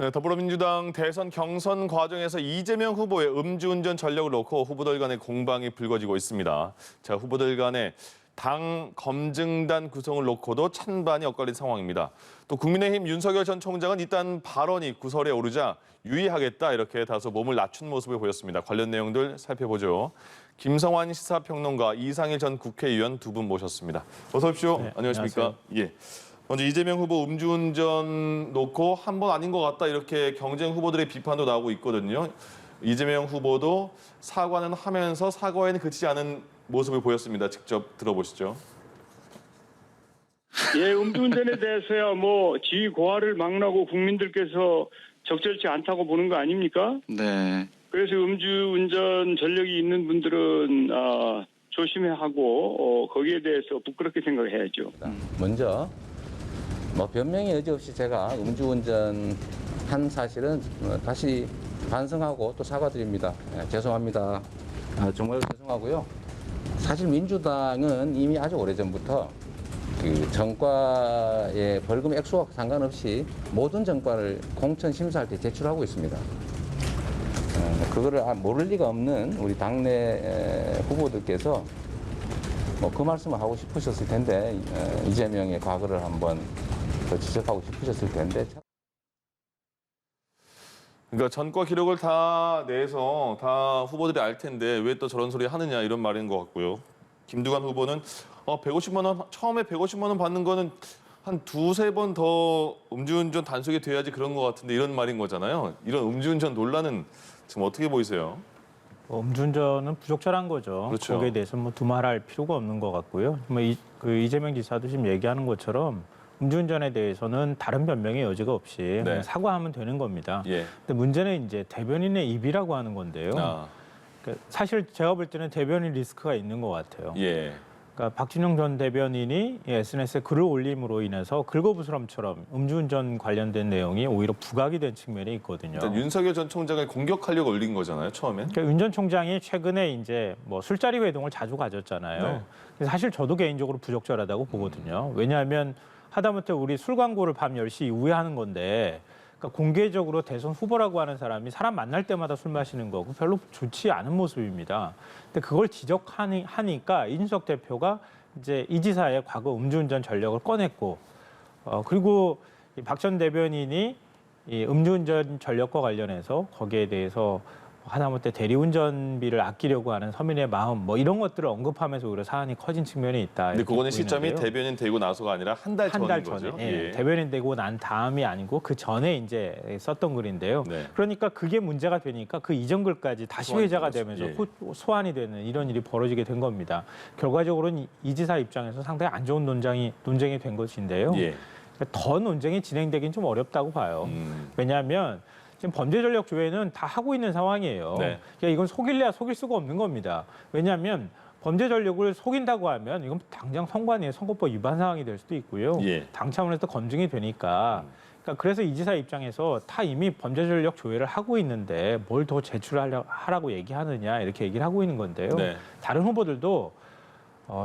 네, 더불어민주당 대선 경선 과정에서 이재명 후보의 음주운전 전력을 놓고 후보들 간의 공방이 불거지고 있습니다. 자, 후보들 간의 당 검증단 구성을 놓고도 찬반이 엇갈린 상황입니다. 또 국민의힘 윤석열 전 총장은 일단 발언이 구설에 오르자 유의하겠다 이렇게 다소 몸을 낮춘 모습을 보였습니다. 관련 내용들 살펴보죠. 김성환 시사평론가, 이상일 전 국회의원 두 분 모셨습니다. 어서 오십시오. 네, 안녕하십니까? 예. 먼저 이재명 후보 음주운전 놓고 한 번 아닌 것 같다 이렇게 경쟁 후보들의 비판도 나오고 있거든요. 이재명 후보도 사과는 하면서 사과에는 그치지 않은 모습을 보였습니다. 직접 들어보시죠. 예, 음주운전에 대해서야 뭐 지위 고하를 막론하고 국민들께서 적절치 않다고 보는 거 아닙니까? 네. 그래서 음주운전 전력이 있는 분들은 조심해야 하고 거기에 대해서 부끄럽게 생각해야죠. 먼저 변명의 여지 없이 제가 음주운전 한 사실은 다시 반성하고 또 사과드립니다. 죄송합니다. 정말 죄송하고요. 사실 민주당은 이미 아주 오래전부터 그 정과의 벌금 액수와 상관없이 모든 정과를 공천 심사할 때 제출하고 있습니다. 그거를 모를 리가 없는 우리 당내 후보들께서 그 말씀을 하고 싶으셨을 텐데 이재명의 과거를 한번 더 지적하고 싶으셨을 텐데. 그러니까 전과 기록을 다 내서 다 후보들이 알 텐데 왜 또 저런 소리 하느냐 이런 말인 것 같고요. 김두관 후보는 150만 원 처음에 150만 원 받는 거는 한 두세 번 더 음주운전 단속이 돼야지 그런 것 같은데 이런 말인 거잖아요. 이런 음주운전 논란은 지금 어떻게 보이세요? 음주운전은 부적절한 거죠. 그렇죠. 거기에 대해서 두말할 필요가 없는 것 같고요. 이재명 지사도 지금 얘기하는 것처럼 음주운전에 대해서는 다른 변명의 여지가 없이 그냥 사과하면 되는 겁니다. 예. 근데 문제는 이제 대변인의 입이라고 하는 건데요. 그러니까 사실 제가 볼 때는 대변인 리스크가 있는 것 같아요. 예. 그러니까 박진영 전 대변인이 SNS에 글을 올림으로 인해서 긁어부스럼처럼 음주운전 관련된 내용이 오히려 부각이 된 측면이 있거든요. 일단 윤석열 전 총장을 공격하려고 올린 거잖아요, 처음엔. 그러니까 윤 전 총장이 최근에 이제 술자리 회동을 자주 가졌잖아요. 네. 그래서 사실 저도 개인적으로 부적절하다고 보거든요. 왜냐하면 하다못해 우리 술 광고를 밤 10시 이후에 하는 건데 그러니까 공개적으로 대선 후보라고 하는 사람이 사람 만날 때마다 술 마시는 거고 별로 좋지 않은 모습입니다. 근데 그걸 지적하니까 이준석 대표가 이제 이 지사의 과거 음주운전 전력을 꺼냈고 그리고 박 전 대변인이 이 음주운전 전력과 관련해서 거기에 대해서 하다못해 대리운전비를 아끼려고 하는 서민의 마음 이런 것들을 언급하면서 오히려 사안이 커진 측면이 있다. 근데 그거는 시점이 보이는데요. 대변인 되고 나서가 아니라 한 달 전인 거죠. 예. 대변인 되고 난 다음이 아니고 그 전에 이제 썼던 글인데요. 네. 그러니까 그게 문제가 되니까 그 이전 글까지 다시 소환이 회자가 되는 되면서 거죠. 소환이 되는 이런 일이 벌어지게 된 겁니다. 결과적으로는 이 지사 입장에서 상당히 안 좋은 논쟁이 된 것인데요. 예. 더 논쟁이 진행되긴 좀 어렵다고 봐요. 왜냐하면 지금 범죄 전력 조회는 다 하고 있는 상황이에요. 네. 그러니까 이건 속일래야 속일 수가 없는 겁니다. 왜냐하면 범죄 전력을 속인다고 하면 이건 당장 선관위의 선거법 위반 사항이 될 수도 있고요. 예. 당 차원에서 검증이 되니까. 그러니까 그래서 이 지사 입장에서 다 이미 범죄 전력 조회를 하고 있는데 뭘 더 제출하라고 얘기하느냐 이렇게 얘기를 하고 있는 건데요. 네. 다른 후보들도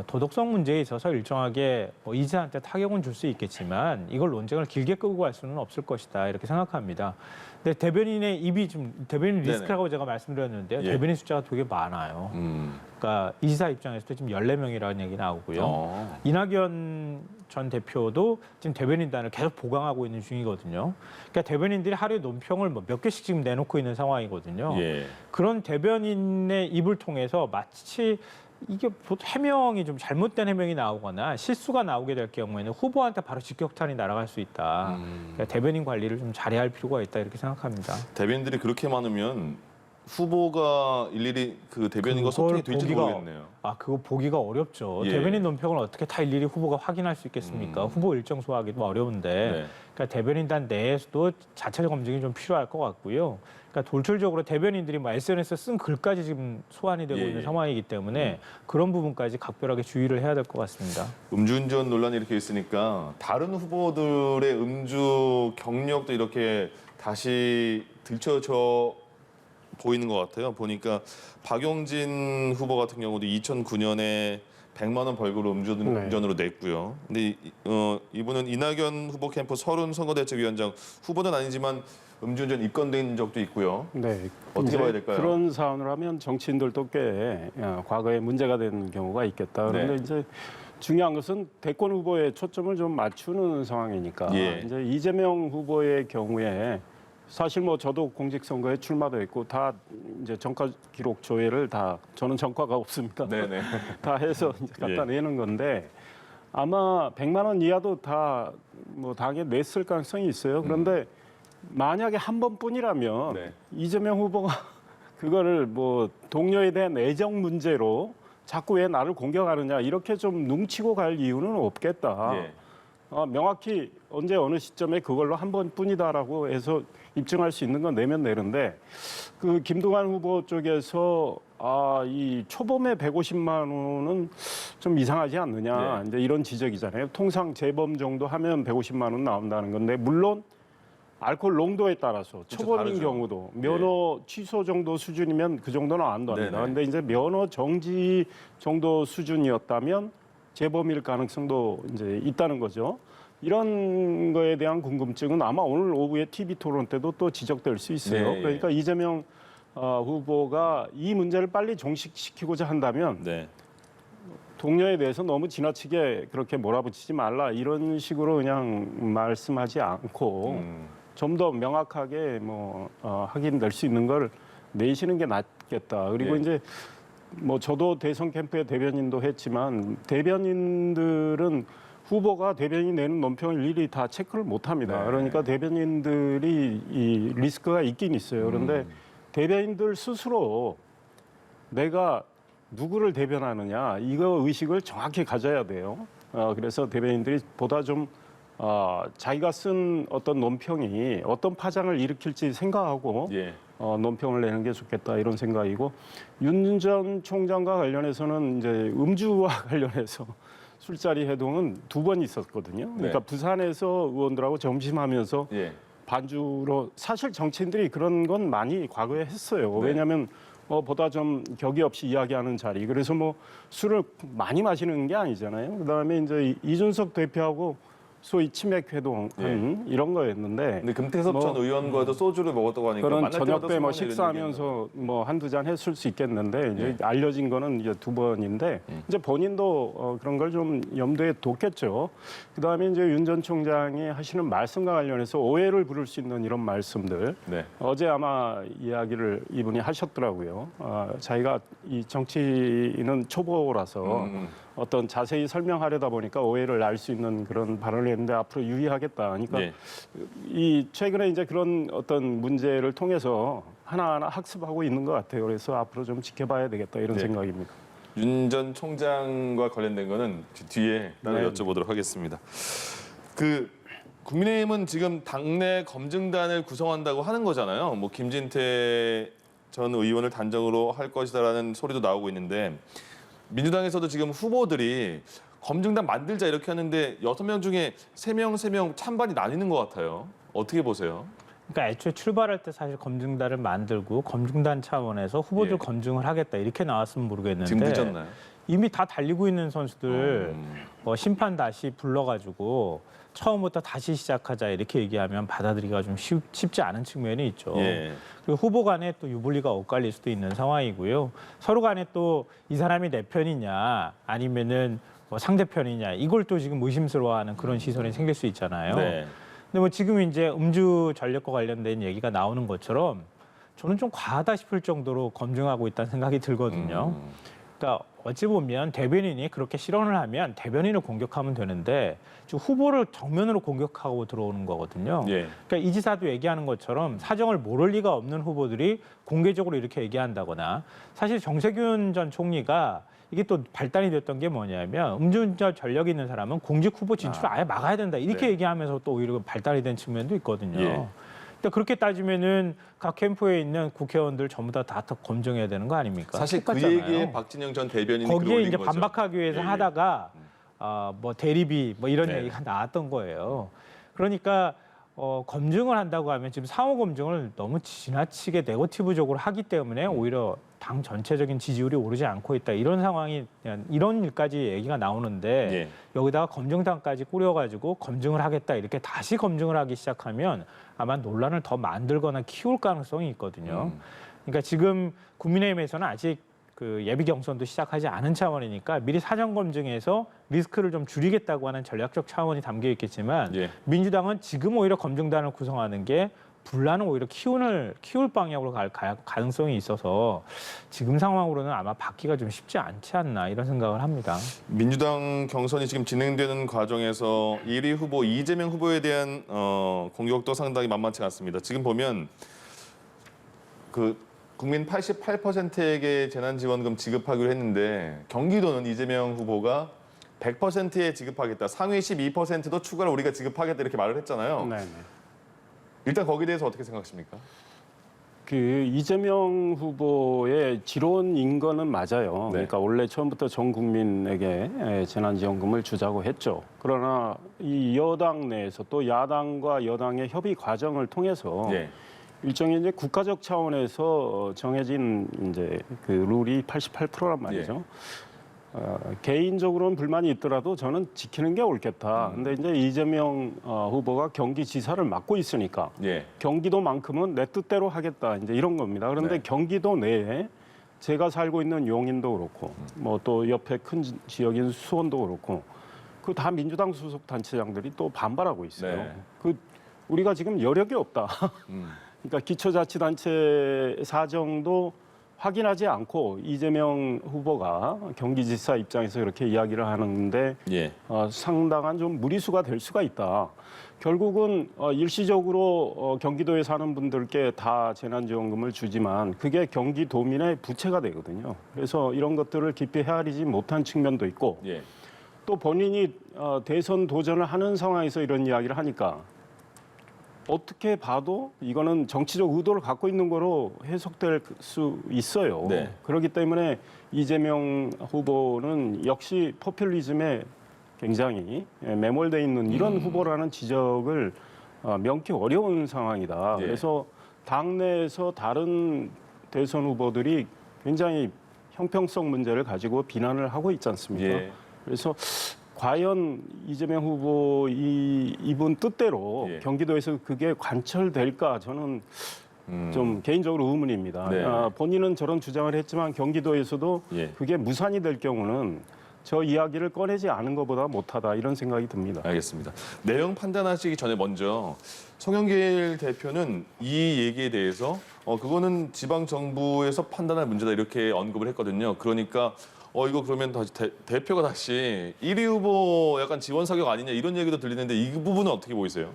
도덕성 문제에 있어서 일정하게 이 지사한테 타격은 줄 수 있겠지만 이걸 논쟁을 길게 끌고 갈 수는 없을 것이다 이렇게 생각합니다. 근데 대변인의 입이 대변인 리스크라고 제가 말씀드렸는데요. 예. 대변인 숫자가 되게 많아요. 그러니까 이 지사 입장에서도 지금 14명이라는 얘기 나오고요. 이낙연 전 대표도 지금 대변인단을 계속 보강하고 있는 중이거든요. 그러니까 대변인들이 하루에 논평을 몇 개씩 지금 내놓고 있는 상황이거든요. 예. 그런 대변인의 입을 통해서 마치 이게 해명이 좀 잘못된 해명이 나오거나 실수가 나오게 될 경우에는 후보한테 바로 직격탄이 날아갈 수 있다. 그러니까 대변인 관리를 좀 잘해야 할 필요가 있다 이렇게 생각합니다. 대변인들이 그렇게 많으면 후보가 일일이 그 대변인과 소통이 될지 모르겠네요. 그거 보기가 어렵죠. 예. 대변인 논평을 어떻게 다 일일이 후보가 확인할 수 있겠습니까? 후보 일정 소화하기도 어려운데. 네. 그러니까 대변인단 내에서도 자체 검증이 좀 필요할 것 같고요. 그러니까 돌출적으로 대변인들이 SNS 쓴 글까지 지금 소환이 되고 있는 상황이기 때문에 그런 부분까지 각별하게 주의를 해야 될 것 같습니다. 음주운전 논란이 이렇게 있으니까 다른 후보들의 음주 경력도 이렇게 다시 들춰져 보이는 것 같아요. 보니까 박용진 후보 같은 경우도 2009년에 100만 원 벌금을 음주운전으로 냈고요. 근데 이분은 이낙연 후보 캠프 서른 선거대책위원장 후보는 아니지만 음주운전 입건된 적도 있고요. 네. 어떻게 이제 봐야 될까요? 그런 사안을 하면 정치인들도 꽤 과거에 문제가 된 경우가 있겠다. 그런데 네. 이제 중요한 것은 대권 후보에 초점을 좀 맞추는 상황이니까 예. 이제 이재명 후보의 경우에 사실 뭐 저도 공직선거에 출마도 했고 다 이제 전과 기록 조회를 다 저는 전과가 없습니다. 네네. 다 해서 이제 갖다 예. 내는 건데 아마 100만 원 이하도 다 뭐 당에 냈을 가능성이 있어요. 그런데 만약에 한 번뿐이라면 네. 이재명 후보가 그거를 뭐 동료에 대한 애정 문제로 자꾸 왜 나를 공격하느냐 이렇게 좀 뭉치고 갈 이유는 없겠다. 예. 명확히 언제 어느 시점에 그걸로 한 번뿐이다라고 해서 입증할 수 있는 건 내면 되는데 그 김두관 후보 쪽에서 이 초범에 150만 원은 좀 이상하지 않느냐 네. 이제 이런 지적이잖아요. 통상 재범 정도 하면 150만 원 나온다는 건데 물론 알코올 농도에 따라서 초범인 다르죠. 경우도 면허 취소 정도 수준이면 그 정도는 안 됩니다. 네네. 그런데 이제 면허 정지 정도 수준이었다면 재범일 가능성도 이제 있다는 거죠. 이런 거에 대한 궁금증은 아마 오늘 오후에 TV 토론 때도 또 지적될 수 있어요. 네. 그러니까 이재명 후보가 이 문제를 빨리 종식시키고자 한다면 네. 동료에 대해서 너무 지나치게 그렇게 몰아붙이지 말라 이런 식으로 그냥 말씀하지 않고 좀 더 명확하게 뭐 확인될 수 있는 걸 내시는 게 낫겠다. 그리고 예. 이제 뭐 저도 대선 캠프의 대변인도 했지만 대변인들은 후보가 대변인 내는 논평을 일일이 다 체크를 못 합니다. 네. 그러니까 대변인들이 이 리스크가 있긴 있어요. 그런데 대변인들 스스로 내가 누구를 대변하느냐 이거 의식을 정확히 가져야 돼요. 그래서 대변인들이 보다 좀 자기가 쓴 어떤 논평이 어떤 파장을 일으킬지 생각하고 예. 논평을 내는 게 좋겠다 이런 생각이고 윤 전 총장과 관련해서는 이제 음주와 관련해서 술자리 회동은 2번 있었거든요. 그러니까 네. 부산에서 의원들하고 점심하면서 예. 반주로 사실 정치인들이 그런 건 많이 과거에 했어요. 네. 왜냐하면 보다 좀 격의 없이 이야기하는 자리. 그래서 뭐 술을 많이 마시는 게 아니잖아요. 그다음에 이제 이준석 대표하고 소위 치맥 회동한 이런 거였는데 근데 금태섭 뭐, 전 의원과도 소주를 먹었다고 하니까 그런 만날 저녁 때마다 때 뭐 서운해 이런 식사하면서 뭐 한두 잔 했을 수 있겠는데 이제 예. 알려진 거는 이제 2번인데 이제 본인도 그런 걸 좀 염두에 뒀겠죠. 그다음에 이제 윤 전 총장이 하시는 말씀과 관련해서 오해를 부를 수 있는 이런 말씀들 네. 어제 아마 이야기를 이분이 하셨더라고요. 자기가 이 정치인은 초보라서 어떤 자세히 설명하려다 보니까 오해를 알 수 있는 그런 발언을 했는데 앞으로 유의하겠다. 그러니까 예. 이 최근에 이제 그런 어떤 문제를 통해서 하나하나 학습하고 있는 것 같아요. 그래서 앞으로 좀 지켜봐야 되겠다 이런 네. 생각입니다. 윤 전 총장과 관련된 거는 뒤에 따로 네. 여쭤보도록 하겠습니다. 그 국민의힘은 지금 당내 검증단을 구성한다고 하는 거잖아요. 뭐 김진태 전 의원을 단정으로 할 것이다라는 소리도 나오고 있는데 민주당에서도 지금 후보들이 검증단 만들자 이렇게 하는데 6명 중에 3명 찬반이 나뉘는 것 같아요. 어떻게 보세요? 그러니까 애초에 출발할 때 사실 검증단을 만들고 검증단 차원에서 후보들 예. 검증을 하겠다 이렇게 나왔으면 모르겠는데 지금 늦었나요? 이미 다 달리고 있는 선수들 심판 다시 불러가지고 처음부터 다시 시작하자 이렇게 얘기하면 받아들이기가 좀 쉽지 않은 측면이 있죠. 예. 그리고 후보 간에 또 유불리가 엇갈릴 수도 있는 상황이고요. 서로 간에 또 이 사람이 내 편이냐 아니면은 뭐 상대편이냐 이걸 또 지금 의심스러워하는 그런 시선이 생길 수 있잖아요. 네. 근데 뭐 지금 이제 음주 전력과 관련된 얘기가 나오는 것처럼 저는 좀 과하다 싶을 정도로 검증하고 있다는 생각이 들거든요. 그러니까 어찌 보면 대변인이 그렇게 실언을 하면 대변인을 공격하면 되는데 지금 후보를 정면으로 공격하고 들어오는 거거든요. 예. 그러니까 이 지사도 얘기하는 것처럼 사정을 모를 리가 없는 후보들이 공개적으로 이렇게 얘기한다거나 사실 정세균 전 총리가 이게 또 발단이 됐던 게 뭐냐면 음주운전 전력이 있는 사람은 공직 후보 진출을 아예 막아야 된다 이렇게 네. 얘기하면서 또 오히려 발단이 된 측면도 있거든요. 예. 근데 그렇게 따지면은 각 캠프에 있는 국회의원들 전부 다 검증해야 되는 거 아닙니까? 사실 그 똑같잖아요. 얘기에 박진영 전 대변인이 거기에 글을 올린 이제 거죠. 반박하기 위해서 예, 예. 하다가 뭐 대립이 뭐 이런 네. 얘기가 나왔던 거예요. 그러니까 검증을 한다고 하면 지금 상호 검증을 너무 지나치게 네거티브적으로 하기 때문에 오히려 당 전체적인 지지율이 오르지 않고 있다. 이런 상황이 이런 일까지 얘기가 나오는데 예. 여기다가 검증단까지 꾸려가지고 검증을 하겠다 이렇게 다시 검증을 하기 시작하면 아마 논란을 더 만들거나 키울 가능성이 있거든요. 그러니까 지금 국민의힘에서는 아직 그 예비 경선도 시작하지 않은 차원이니까 미리 사전 검증해서 리스크를 좀 줄이겠다고 하는 전략적 차원이 담겨 있겠지만 예. 민주당은 지금 오히려 검증단을 구성하는 게 분란을 오히려 키울 방향으로 갈 가능성이 있어서 지금 상황으로는 아마 받기가 좀 쉽지 않지 않나 이런 생각을 합니다. 민주당 경선이 지금 진행되는 과정에서 1위 후보 이재명 후보에 대한 공격도 상당히 만만치 않습니다. 지금 보면 그 국민 88%에게 재난지원금 지급하기로 했는데 경기도는 이재명 후보가 100%에 지급하겠다. 상위 12%도 추가로 우리가 지급하겠다 이렇게 말을 했잖아요. 네. 일단 거기에 대해서 어떻게 생각하십니까? 그 이재명 후보의 지론인 거는 맞아요. 네. 그러니까 원래 처음부터 전 국민에게 재난지원금을 주자고 했죠. 그러나 이 여당 내에서 또 야당과 여당의 협의 과정을 통해서 예. 일종의 이제 국가적 차원에서 정해진 이제 그 룰이 88%란 말이죠. 개인적으로는 불만이 있더라도 저는 지키는 게 옳겠다. 근데 이제 이재명 후보가 경기지사를 맡고 있으니까 예. 경기도만큼은 내 뜻대로 하겠다. 이제 이런 겁니다. 그런데 네. 경기도 내에 제가 살고 있는 용인도 그렇고 뭐 또 옆에 큰 지역인 수원도 그렇고 그 다 민주당 소속 단체장들이 또 반발하고 있어요. 네. 그 우리가 지금 여력이 없다. 음. 그러니까 기초자치단체 사정도 확인하지 않고 이재명 후보가 경기지사 입장에서 이렇게 이야기를 하는데 예. 상당한 좀 무리수가 될 수가 있다. 결국은 일시적으로 경기도에 사는 분들께 다 재난지원금을 주지만 그게 경기도민의 부채가 되거든요. 그래서 이런 것들을 깊이 헤아리지 못한 측면도 있고 예. 또 본인이 대선 도전을 하는 상황에서 이런 이야기를 하니까 어떻게 봐도 이거는 정치적 의도를 갖고 있는 거로 해석될 수 있어요. 네. 그렇기 때문에 이재명 후보는 역시 포퓰리즘에 굉장히 매몰돼 있는 이런 후보라는 지적을 명기 어려운 상황이다. 예. 그래서 당내에서 다른 대선 후보들이 굉장히 형평성 문제를 가지고 비난을 하고 있지 않습니까? 예. 그래서 과연 이재명 후보 이분 뜻대로 예. 경기도에서 그게 관철될까 저는 좀 개인적으로 의문입니다. 네. 본인은 저런 주장을 했지만 경기도에서도 예. 그게 무산이 될 경우는 저 이야기를 꺼내지 않은 것보다 못하다 이런 생각이 듭니다. 알겠습니다. 내용 판단하시기 전에 먼저 송영길 대표는 이 얘기에 대해서 그거는 지방 정부에서 판단할 문제다 이렇게 언급을 했거든요. 그러니까 이거 그러면 다시 대표가 다시 1위 후보 약간 지원 사격 아니냐 이런 얘기도 들리는데 이 부분은 어떻게 보이세요?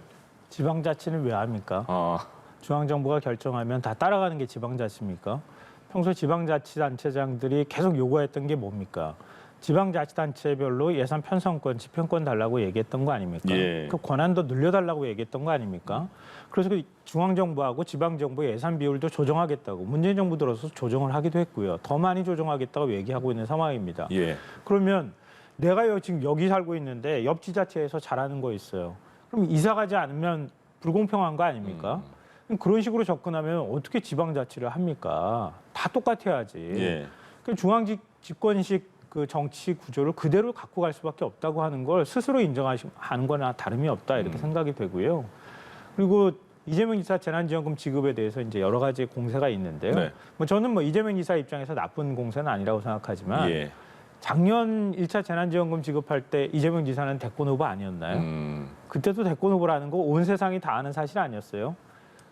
지방자치는 왜 합니까? 아, 중앙정부가 결정하면 다 따라가는 게 지방자치입니까? 평소 지방자치단체장들이 계속 요구했던 게 뭡니까? 지방자치단체별로 예산 편성권, 집행권 달라고 얘기했던 거 아닙니까? 예. 그 권한도 늘려달라고 얘기했던 거 아닙니까? 그래서 그 중앙정부하고 지방정부의 예산 비율도 조정하겠다고 문재인 정부 들어서 조정을 하기도 했고요. 더 많이 조정하겠다고 얘기하고 있는 상황입니다. 예. 그러면 내가 지금 여기 살고 있는데 옆 지자체에서 잘하는 거 있어요. 그럼 이사 가지 않으면 불공평한 거 아닙니까? 그럼 그런 식으로 접근하면 어떻게 지방자치를 합니까? 다 똑같아야지. 예. 그 중앙집권식 그 정치 구조를 그대로 갖고 갈 수밖에 없다고 하는 걸 스스로 인정하는 거나 다름이 없다 이렇게 생각이 되고요. 그리고 이재명 지사 재난지원금 지급에 대해서 이제 여러 가지 공세가 있는데요. 네. 뭐 저는 뭐 이재명 지사 입장에서 나쁜 공세는 아니라고 생각하지만 예. 작년 1차 재난지원금 지급할 때 이재명 지사는 대권 후보 아니었나요? 그때도 대권 후보라는 거 온 세상이 다 아는 사실 아니었어요?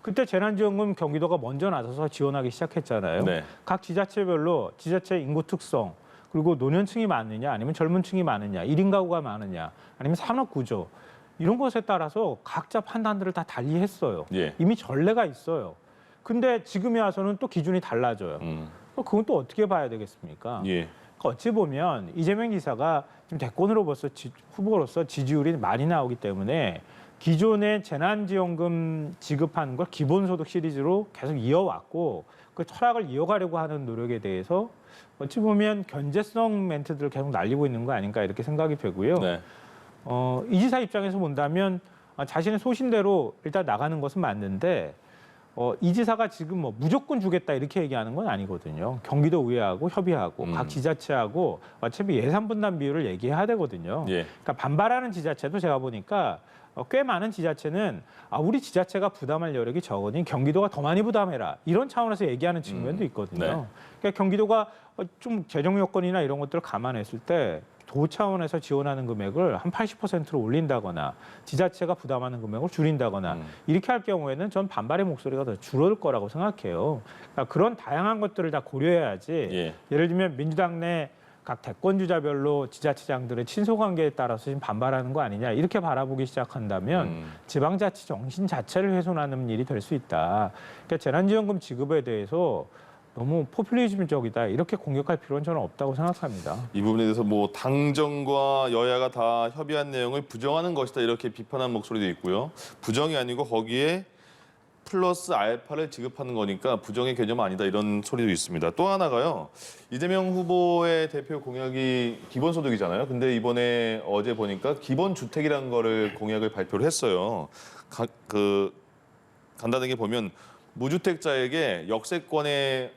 그때 재난지원금 경기도가 먼저 나서서 지원하기 시작했잖아요. 네. 각 지자체별로 지자체 인구 특성 그리고 노년층이 많느냐 아니면 젊은 층이 많으냐 1인 가구가 많으냐 아니면 산업 구조 이런 것에 따라서 각자 판단들을 다 달리했어요. 예. 이미 전례가 있어요. 근데 지금에 와서는 또 기준이 달라져요. 그건 또 어떻게 봐야 되겠습니까? 예. 그러니까 어찌 보면 이재명 지사가 지금 대권 후보로서 지지율이 많이 나오기 때문에 기존의 재난지원금 지급하는 걸 기본소득 시리즈로 계속 이어왔고 그 철학을 이어가려고 하는 노력에 대해서 어찌 보면 견제성 멘트들을 계속 날리고 있는 거 아닌가 이렇게 생각이 되고요. 네. 이 지사 입장에서 본다면 자신의 소신대로 일단 나가는 것은 맞는데 이 지사가 지금 뭐 무조건 주겠다 이렇게 얘기하는 건 아니거든요. 경기도의회하고 협의하고 각 지자체하고 어차피 예산 분담 비율을 얘기해야 되거든요. 예. 그러니까 반발하는 지자체도 제가 보니까 꽤 많은 지자체는 우리 지자체가 부담할 여력이 적으니 경기도가 더 많이 부담해라 이런 차원에서 얘기하는 측면도 있거든요. 네. 그러니까 경기도가 좀 재정 여건이나 이런 것들을 감안했을 때 도 차원에서 지원하는 금액을 한 80%로 올린다거나 지자체가 부담하는 금액을 줄인다거나 이렇게 할 경우에는 전 반발의 목소리가 더 줄어들 거라고 생각해요. 그러니까 그런 다양한 것들을 다 고려해야지 예. 예를 들면 민주당 내 각 대권주자별로 지자체장들의 친소관계에 따라서 지금 반발하는 거 아니냐 이렇게 바라보기 시작한다면 지방자치 정신 자체를 훼손하는 일이 될 수 있다. 그러니까 재난지원금 지급에 대해서 너무 포퓰리즘적이다 이렇게 공격할 필요는 저는 없다고 생각합니다. 이 부분에 대해서 뭐 당정과 여야가 다 협의한 내용을 부정하는 것이다 이렇게 비판한 목소리도 있고요. 부정이 아니고 거기에 플러스 알파를 지급하는 거니까 부정의 개념은 아니다 이런 소리도 있습니다. 또 하나가요. 이재명 후보의 대표 공약이 기본소득이잖아요. 근데 이번에 어제 보니까 기본주택이라는 거를 공약을 발표를 했어요. 간단하게 보면 무주택자에게 역세권의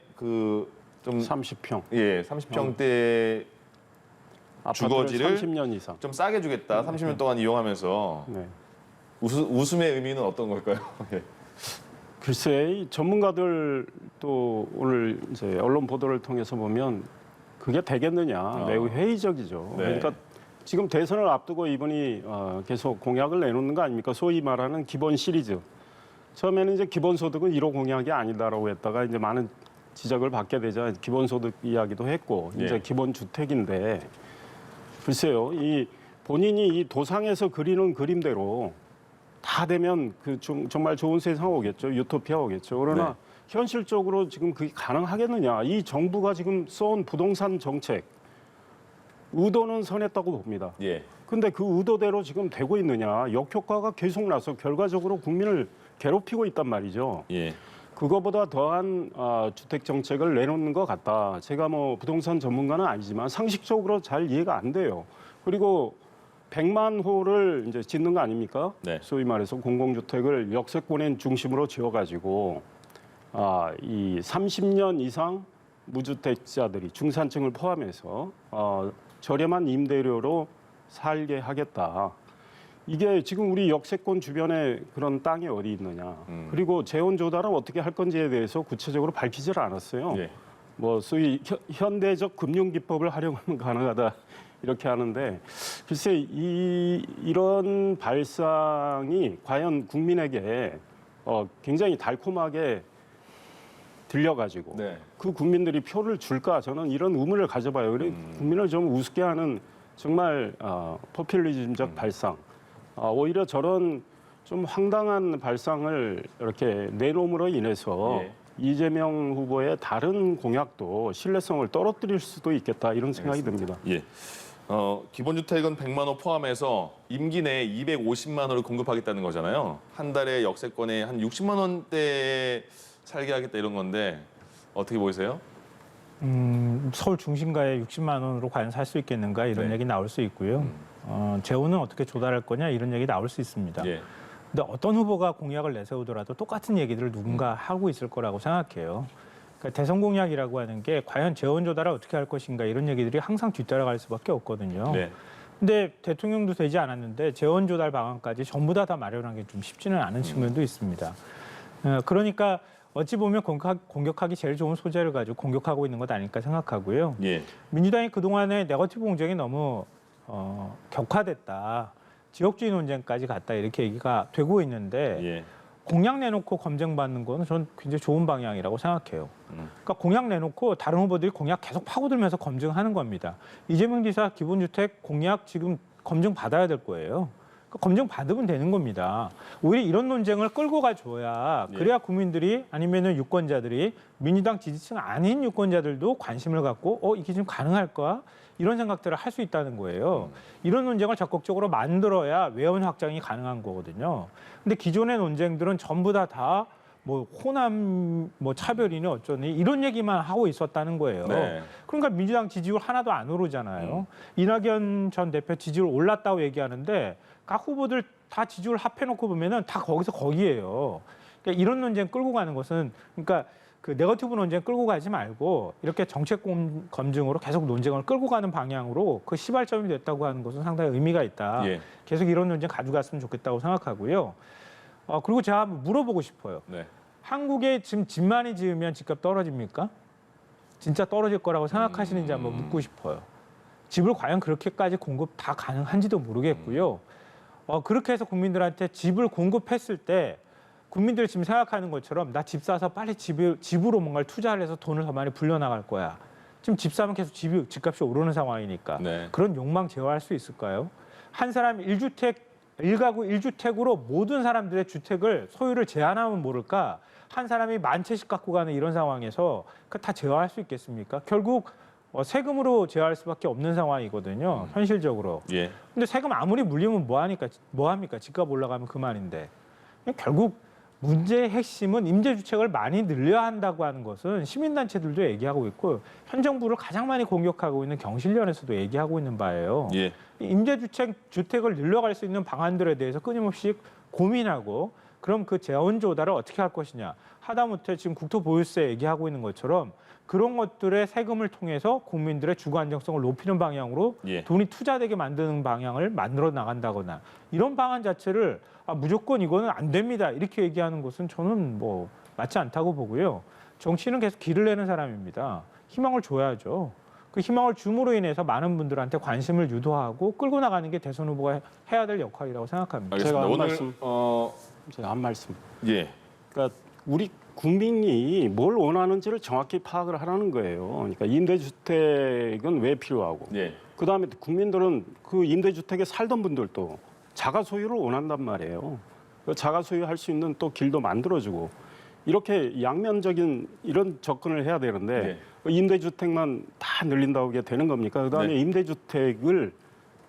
좀 30평. 예, 30평대 주거지를 30년 이상. 좀 싸게 주겠다. 30년 동안 이용하면서 네. 웃음의 의미는 어떤 걸까요? 예. 글쎄, 이 전문가들 또 오늘 이제 언론 보도를 통해서 보면 그게 되겠느냐 매우 회의적이죠. 네. 그러니까 지금 대선을 앞두고 이분이 계속 공약을 내놓는 거 아닙니까? 소위 말하는 기본 시리즈. 처음에는 이제 기본소득은 1호 공약이 아니다라고 했다가 이제 많은 지적을 받게 되자 기본소득 이야기도 했고 이제 예. 기본주택인데 글쎄요, 이 본인이 이 도상에서 그리는 그림대로 다 되면 정말 좋은 세상 오겠죠. 유토피아 오겠죠. 그러나 네. 현실적으로 지금 그게 가능하겠느냐. 이 정부가 지금 써온 부동산 정책 의도는 선했다고 봅니다. 예. 근데 그 의도대로 지금 되고 있느냐. 역효과가 계속 나서 결과적으로 국민을 괴롭히고 있단 말이죠. 예. 그거보다 더한 주택 정책을 내놓는 것 같다. 제가 뭐 부동산 전문가는 아니지만 상식적으로 잘 이해가 안 돼요. 그리고 100만 호를 이제 짓는 거 아닙니까? 네. 소위 말해서 공공주택을 역세권의 중심으로 지어가지고 이 30년 이상 무주택자들이 중산층을 포함해서 저렴한 임대료로 살게 하겠다. 이게 지금 우리 역세권 주변에 그런 땅이 어디 있느냐. 그리고 재원 조달은 어떻게 할 건지에 대해서 구체적으로 밝히질 않았어요. 예. 뭐 소위 현대적 금융 기법을 활용하면 가능하다 이렇게 하는데 글쎄 이런 발상이 과연 국민에게 굉장히 달콤하게 들려가지고 네. 그 국민들이 표를 줄까 저는 이런 의문을 가져봐요. 그래 국민을 좀 우습게 하는 정말 포퓰리즘적 발상. 오히려 저런 좀 황당한 발상을 이렇게 내놓음으로 인해서 예. 이재명 후보의 다른 공약도 신뢰성을 떨어뜨릴 수도 있겠다 이런 생각이 듭니다. 예. 기본주택은 100만 호 포함해서 임기 내에 250만 호를 공급하겠다는 거잖아요. 한 달에 역세권에 한 60만 원대에 살게 하겠다 이런 건데 어떻게 보이세요? 서울 중심가에 60만 원으로 과연 살 수 있겠는가 이런 네. 얘기 나올 수 있고요. 재원은 어떻게 조달할 거냐 이런 얘기 나올 수 있습니다. 예. 근데 어떤 후보가 공약을 내세우더라도 똑같은 얘기들을 누군가 하고 있을 거라고 생각해요. 그러니까 대선 공약이라고 하는 게 과연 재원 조달을 어떻게 할 것인가 이런 얘기들이 항상 뒤따라갈 수밖에 없거든요. 네. 근데 대통령도 되지 않았는데 재원 조달 방안까지 전부 다 마련한 게 좀 쉽지는 않은 측면도 있습니다. 그러니까 어찌 보면 공격하기 제일 좋은 소재를 가지고 공격하고 있는 것 아닐까 생각하고요. 예. 민주당이 그동안의 네거티브 공정이 너무 격화됐다. 지역주의 논쟁까지 갔다 이렇게 얘기가 되고 있는데 예. 공약 내놓고 검증받는 거는 저는 굉장히 좋은 방향이라고 생각해요. 그러니까 공약 내놓고 다른 후보들이 공약 계속 파고들면서 검증하는 겁니다. 이재명 지사 기본주택 공약 지금 검증 받아야 될 거예요. 그러니까 검증 받으면 되는 겁니다. 오히려 이런 논쟁을 끌고 가줘야 그래야 국민들이 아니면은 유권자들이 민주당 지지층 아닌 유권자들도 관심을 갖고 이게 지금 가능할까? 이런 생각들을 할 수 있다는 거예요. 이런 논쟁을 적극적으로 만들어야 외연 확장이 가능한 거거든요. 근데 기존의 논쟁들은 전부 다 뭐 호남 뭐 차별이니 어쩌니 이런 얘기만 하고 있었다는 거예요. 네. 그러니까 민주당 지지율 하나도 안 오르잖아요. 이낙연 전 대표 지지율 올랐다고 얘기하는데 각 후보들 다 지지율 합해놓고 보면은 다 거기서 거기예요. 그러니까 이런 논쟁 끌고 가는 것은 그러니까 그 네거티브 논쟁 끌고 가지 말고 이렇게 정책 검증으로 계속 논쟁을 끌고 가는 방향으로 그 시발점이 됐다고 하는 것은 상당히 의미가 있다. 예. 계속 이런 논쟁 가져갔으면 좋겠다고 생각하고요. 그리고 제가 한번 물어보고 싶어요. 네. 한국에 지금 집 많이 지으면 집값 떨어집니까? 진짜 떨어질 거라고 생각하시는지 한번 묻고 싶어요. 집을 과연 그렇게까지 공급 다 가능한지도 모르겠고요. 그렇게 해서 국민들한테 집을 공급했을 때 국민들이 지금 생각하는 것처럼 나 집 사서 빨리 집으로 뭔가를 투자를 해서 돈을 더 많이 불려나갈 거야. 지금 집 사면 계속 집값이 오르는 상황이니까 네. 그런 욕망 제어할 수 있을까요? 한 사람 1가구 1주택으로 모든 사람들의 주택을 소유를 제한하면 모를까? 한 사람이 만 채씩 갖고 가는 이런 상황에서 그 다 제어할 수 있겠습니까? 결국 세금으로 제어할 수밖에 없는 상황이거든요. 현실적으로. 예. 근데 세금 아무리 물리면 뭐 합니까? 집값 올라가면 그만인데. 결국 문제의 핵심은 임대주택을 많이 늘려야 한다고 하는 것은 시민단체들도 얘기하고 있고 현 정부를 가장 많이 공격하고 있는 경실련에서도 얘기하고 있는 바예요. 예. 주택을 늘려갈 수 있는 방안들에 대해서 끊임없이 고민하고 그럼 그 재원 조달을 어떻게 할 것이냐. 하다못해 지금 국토보유세 얘기하고 있는 것처럼 그런 것들의 세금을 통해서 국민들의 주거 안정성을 높이는 방향으로 예. 돈이 투자되게 만드는 방향을 만들어 나간다거나 이런 방안 자체를 무조건 이거는 안 됩니다. 이렇게 얘기하는 것은 저는 뭐 맞지 않다고 보고요. 정치는 계속 길을 내는 사람입니다. 희망을 줘야죠. 그 희망을 줌으로 인해서 많은 분들한테 관심을 유도하고 끌고 나가는 게 대선 후보가 해야 될 역할이라고 생각합니다. 알겠습니다. 제가 한 오늘 말씀. 제가 한 말씀. 예. 그러니까 우리 국민이 뭘 원하는지를 정확히 파악을 하라는 거예요. 그러니까 임대주택은 왜 필요하고, 예. 그다음에 국민들은 그 임대주택에 살던 분들도 자가 소유를 원한단 말이에요. 그 자가 소유할 수 있는 또 길도 만들어주고 이렇게 양면적인 이런 접근을 해야 되는데 임대주택만 다 늘린다고 되는 겁니까? 그다음에 네. 임대주택을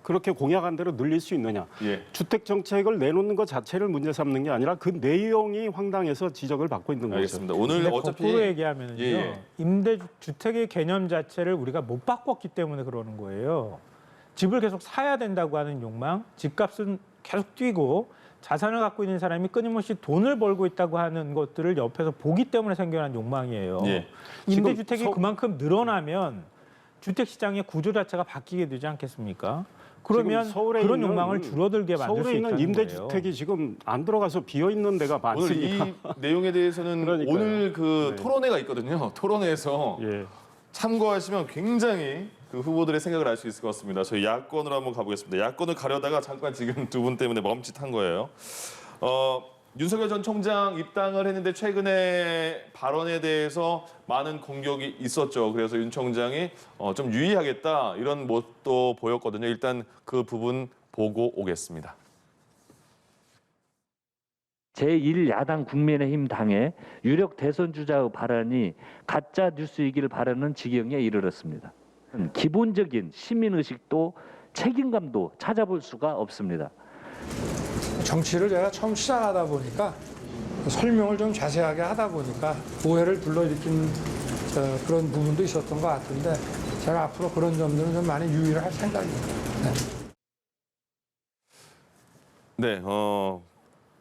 그렇게 공약한 대로 늘릴 수 있느냐? 예. 주택 정책을 내놓는 것 자체를 문제 삼는 게 아니라 그 내용이 황당해서 지적을 받고 있는 거죠. 알겠습니다. 오늘 근데 어차피 거꾸로 얘기하면요, 예. 임대주택의 개념 자체를 우리가 못 바꿨기 때문에 그러는 거예요. 집을 계속 사야 된다고 하는 욕망, 집값은 계속 뛰고 자산을 갖고 있는 사람이 끊임없이 돈을 벌고 있다고 하는 것들을 옆에서 보기 때문에 생겨난 욕망이에요. 예. 임대주택이 지금 그만큼 늘어나면 주택 시장의 구조 자체가 바뀌게 되지 않겠습니까? 그러면 서울에 그런 있는- 욕망을 줄어들게 만들 수 서울에 있다는 있는 거예요. 임대주택이 지금 안 들어가서 비어 있는 데가 오늘 많습니다. 이 내용에 대해서는 그러니까요. 오늘 그 네. 토론회가 있거든요. 토론회에서 예. 참고하시면 굉장히 그 후보들의 생각을 알 수 있을 것 같습니다. 저희 야권으로 한번 가보겠습니다. 야권을 가려다가 잠깐 지금 두 분 때문에 멈칫한 거예요. 윤석열 전 총장 입당을 했는데 최근에 발언에 대해서 많은 공격이 있었죠. 그래서 윤 총장이 좀 유의하겠다 이런 모습도 보였거든요. 일단 그 부분 보고 오겠습니다. 제1야당 국민의힘 당의 유력 대선 주자의 발언이 가짜 뉴스이길 바라는 지경에 이르렀습니다. 기본적인 시민의식도 책임감도 찾아볼 수가 없습니다. 정치를 제가 처음 시작하다 보니까 설명을 좀 자세하게 하다 보니까 오해를 불러일으킨 그런 부분도 있었던 것 같은데 제가 앞으로 그런 점들은 좀 많이 유의를 할 생각입니다. 네,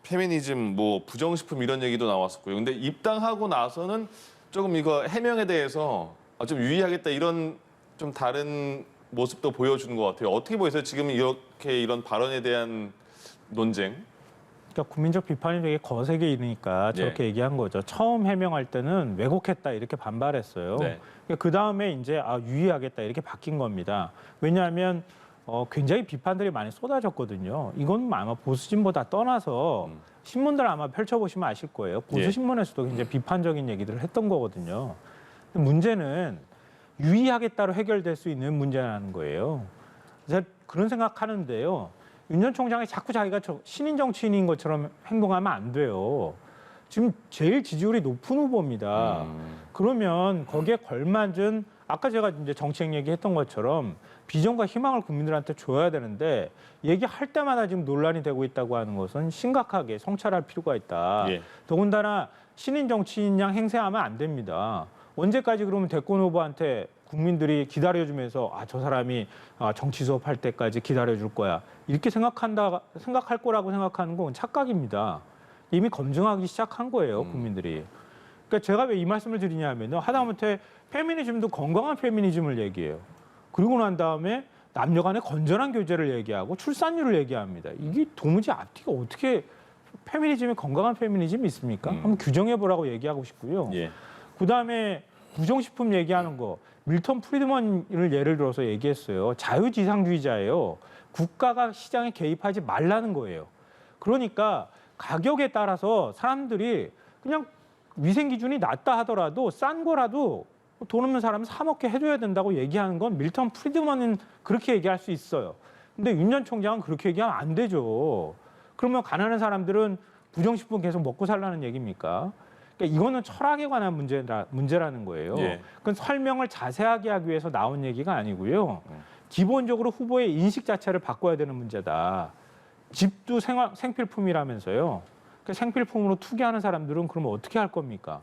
페미니즘, 뭐 부정식품 이런 얘기도 나왔었고요. 근데 입당하고 나서는 조금 이거 해명에 대해서 좀 유의하겠다 이런 좀 다른 모습도 보여주는 것 같아요. 어떻게 보세요? 지금 이렇게 이런 발언에 대한 논쟁? 그러니까 국민적 비판이 되게 거세게 있으니까 저렇게 얘기한 거죠. 처음 해명할 때는 왜곡했다 이렇게 반발했어요. 네. 그 다음에 이제 유의하겠다 이렇게 바뀐 겁니다. 왜냐하면 굉장히 비판들이 많이 쏟아졌거든요. 이건 아마 보수진보다 떠나서 신문들 아마 펼쳐보시면 아실 거예요. 보수신문에서도 굉장히 비판적인 얘기들을 했던 거거든요. 근데 문제는 유의하겠다로 해결될 수 있는 문제라는 거예요. 제가 그런 생각하는데요. 윤 전 총장이 자꾸 자기가 신인 정치인인 것처럼 행동하면 안 돼요. 지금 제일 지지율이 높은 후보입니다. 그러면 거기에 걸맞은 아까 제가 이제 정책 얘기했던 것처럼 비전과 희망을 국민들한테 줘야 되는데 얘기할 때마다 지금 논란이 되고 있다고 하는 것은 심각하게 성찰할 필요가 있다. 예. 더군다나 신인 정치인 양 행세하면 안 됩니다. 언제까지 그러면 대권 후보한테 국민들이 기다려주면서 저 사람이 정치 수업할 때까지 기다려줄 거야 이렇게 생각할 거라고 생각하는 건 착각입니다. 이미 검증하기 시작한 거예요, 국민들이. 그러니까 제가 왜 이 말씀을 드리냐면요, 하다못해 페미니즘도 건강한 페미니즘을 얘기해요. 그리고 난 다음에 남녀 간의 건전한 교제를 얘기하고 출산율을 얘기합니다. 이게 도무지 앞뒤가 어떻게 페미니즘이 건강한 페미니즘이 있습니까? 한번 규정해 보라고 얘기하고 싶고요. 예. 그다음에 부정식품 얘기하는 거 밀턴 프리드먼을 예를 들어서 얘기했어요. 자유지상주의자예요. 국가가 시장에 개입하지 말라는 거예요. 그러니까 가격에 따라서 사람들이 그냥 위생 기준이 낮다 하더라도 싼 거라도 돈 없는 사람은 사 먹게 해줘야 된다고 얘기하는 건 밀턴 프리드먼은 그렇게 얘기할 수 있어요. 근데 윤 전 총장은 그렇게 얘기하면 안 되죠. 그러면 가난한 사람들은 부정식품 계속 먹고 살라는 얘기입니까? 그러니까 이거는 철학에 관한 문제라는 거예요. 예. 그건 설명을 자세하게 하기 위해서 나온 얘기가 아니고요. 기본적으로 후보의 인식 자체를 바꿔야 되는 문제다. 집도 생필품이라면서요. 그러니까 생필품으로 투기하는 사람들은 그러면 어떻게 할 겁니까?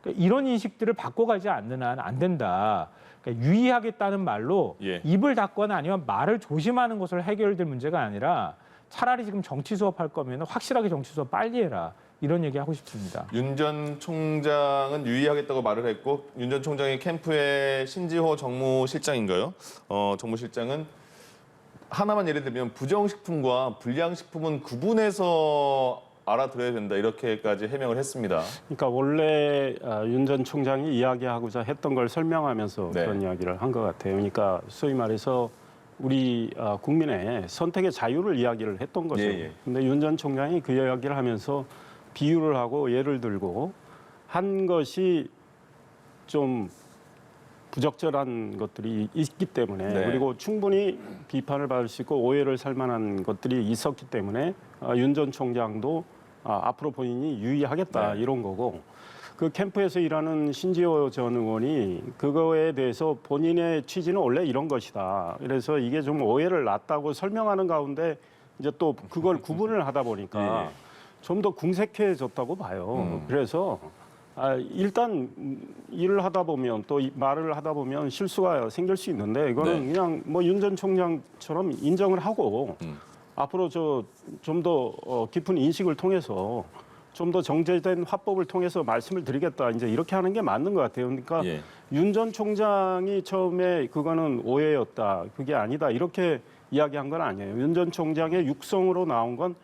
그러니까 이런 인식들을 바꿔가지 않는 한 안 된다. 그러니까 유의하겠다는 말로 예. 입을 닫거나 아니면 말을 조심하는 것을 해결될 문제가 아니라 차라리 지금 정치 수업할 거면 확실하게 정치 수업 빨리 해라. 이런 얘기 하고 싶습니다. 윤 전 총장은 유의하겠다고 말을 했고 윤 전 총장의 캠프의 신지호 정무실장인가요? 정무실장은 하나만 예를 들면 부정식품과 불량식품은 구분해서 알아들어야 된다 이렇게까지 해명을 했습니다. 그러니까 원래 윤 전 총장이 이야기하고자 했던 걸 설명하면서 네. 그런 이야기를 한 것 같아요. 그러니까 소위 말해서 우리 국민의 선택의 자유를 이야기를 했던 거죠. 예, 예. 근데 윤 전 총장이 그 이야기를 하면서 비유를 하고 예를 들고 한 것이 좀 부적절한 것들이 있기 때문에 네. 그리고 충분히 비판을 받을 수 있고 오해를 살 만한 것들이 있었기 때문에 윤 전 총장도 앞으로 본인이 유의하겠다 네. 이런 거고 그 캠프에서 일하는 신지호 전 의원이 그거에 대해서 본인의 취지는 원래 이런 것이다. 그래서 이게 좀 오해를 났다고 설명하는 가운데 이제 또 그걸 구분을 하다 보니까 예. 좀 더 궁색해졌다고 봐요. 그래서 일단 일을 하다 보면 또 말을 하다 보면 실수가 생길 수 있는데 이거는 네. 그냥 뭐 윤 전 총장처럼 인정을 하고 앞으로 좀 더 깊은 인식을 통해서 좀 더 정제된 화법을 통해서 말씀을 드리겠다. 이제 이렇게 하는 게 맞는 것 같아요. 그러니까 예. 윤 전 총장이 처음에 그거는 오해였다. 그게 아니다. 이렇게 이야기한 건 아니에요. 윤 전 총장의 육성으로 나온 건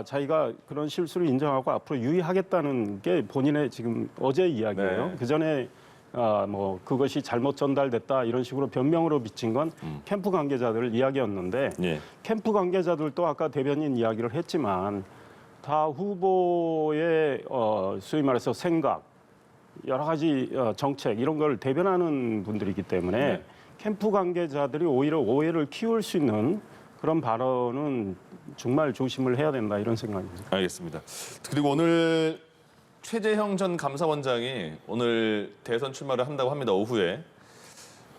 자기가 그런 실수를 인정하고 앞으로 유의하겠다는 게 본인의 지금 어제 이야기예요. 네. 그 전에 뭐 그것이 잘못 전달됐다 이런 식으로 변명으로 비친 건 캠프 관계자들 이야기였는데 예. 캠프 관계자들도 아까 대변인 이야기를 했지만 다 후보의 소위 말해서 생각 여러 가지 정책 이런 걸 대변하는 분들이기 때문에 네. 캠프 관계자들이 오히려 오해를 키울 수 있는 그런 발언은 정말 조심을 해야 된다 이런 생각입니다. 알겠습니다. 그리고 오늘 최재형 전 감사원장이 오늘 대선 출마를 한다고 합니다. 오후에.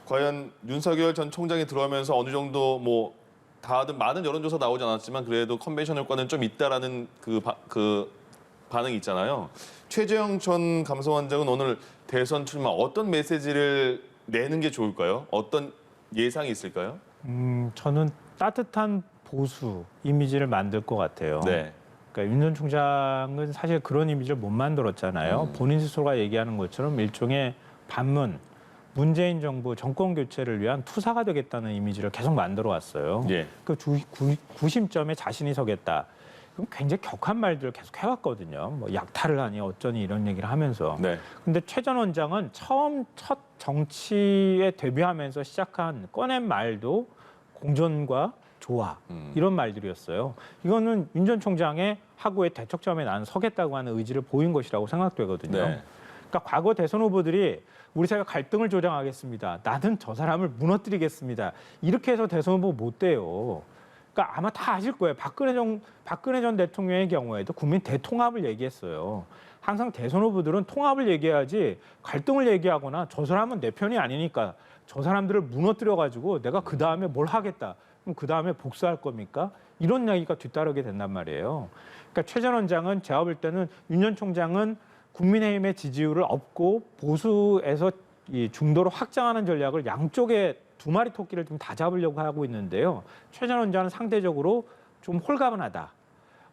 과연 윤석열 전 총장이 들어오면서 어느 정도 뭐 다들 많은 여론조사 나오지 않았지만 그래도 컨벤션 효과는 좀 있다라는 그 반응이 있잖아요. 최재형 전 감사원장은 오늘 대선 출마 어떤 메시지를 내는 게 좋을까요? 어떤 예상이 있을까요? 저는 따뜻한 보수 이미지를 만들 것 같아요. 네. 그러니까 윤 전 총장은 사실 그런 이미지를 못 만들었잖아요. 본인 스스로가 얘기하는 것처럼 일종의 반문, 문재인 정부 정권 교체를 위한 투사가 되겠다는 이미지를 계속 만들어 왔어요. 예. 그 구심점에 자신이 서겠다. 그럼 굉장히 격한 말들을 계속 해왔거든요. 뭐 약탈을 하니 어쩌니 이런 얘기를 하면서. 네. 근데 최 전 원장은 첫 정치에 데뷔하면서 시작한 꺼낸 말도 공존과 조화 이런 말들이었어요. 이거는 윤 전 총장의 하고의 대척점에 나는 서겠다고 하는 의지를 보인 것이라고 생각되거든요. 네. 그러니까 과거 대선 후보들이 우리 사회가 갈등을 조장하겠습니다. 나는 저 사람을 무너뜨리겠습니다. 이렇게 해서 대선 후보 못 돼요. 그러니까 아마 다 아실 거예요. 박근혜 전 대통령의 경우에도 국민 대통합을 얘기했어요. 항상 대선 후보들은 통합을 얘기해야지 갈등을 얘기하거나 저 사람은 내 편이 아니니까 저 사람들을 무너뜨려가지고 내가 그 다음에 뭘 하겠다. 그럼 그 다음에 복수할 겁니까? 이런 이야기가 뒤따르게 된단 말이에요. 그러니까 최 전 원장은 제가 볼 때는 윤 전 총장은 국민의힘의 지지율을 얻고 보수에서 이 중도로 확장하는 전략을 양쪽에 두 마리 토끼를 좀 다 잡으려고 하고 있는데요. 최 전 원장은 상대적으로 좀 홀가분하다.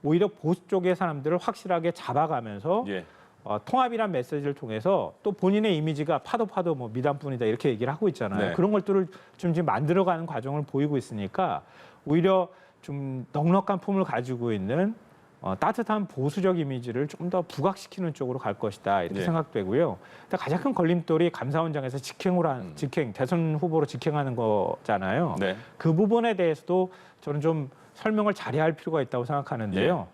오히려 보수 쪽의 사람들을 확실하게 잡아가면서 예. 통합이란 메시지를 통해서 또 본인의 이미지가 파도 뭐 미담뿐이다 이렇게 얘기를 하고 있잖아요. 네. 그런 것들을 좀 지금 만들어가는 과정을 보이고 있으니까 오히려 좀 넉넉한 품을 가지고 있는 따뜻한 보수적 이미지를 좀 더 부각시키는 쪽으로 갈 것이다 이렇게 네. 생각되고요. 근데 가장 큰 걸림돌이 감사원장에서 직행 대선 후보로 직행하는 거잖아요. 네. 그 부분에 대해서도 저는 좀 설명을 잘해야 할 필요가 있다고 생각하는데요.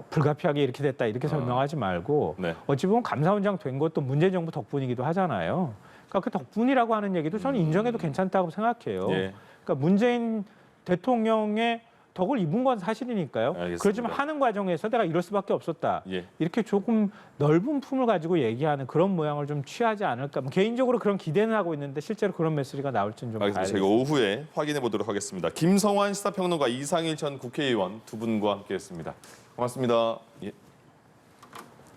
불가피하게 이렇게 됐다 이렇게 설명하지 말고 네. 어찌 보면 감사원장 된 것도 문재인 정부 덕분이기도 하잖아요. 그러니까 그 덕분이라고 하는 얘기도 저는 인정해도 괜찮다고 생각해요. 예. 그러니까 문재인 대통령의 덕을 입은 건 사실이니까요. 알겠습니다. 그렇지만 하는 과정에서 내가 이럴 수밖에 없었다. 예. 이렇게 조금 넓은 품을 가지고 얘기하는 그런 모양을 좀 취하지 않을까. 뭐 개인적으로 그런 기대는 하고 있는데 실제로 그런 메시지가 나올지는 좀 알겠습니다. 봐야겠습니다. 저희가 오후에 확인해 보도록 하겠습니다. 김성환 시사평론가, 이상일 전 국회의원 두 분과 함께했습니다. 고맙습니다. 예.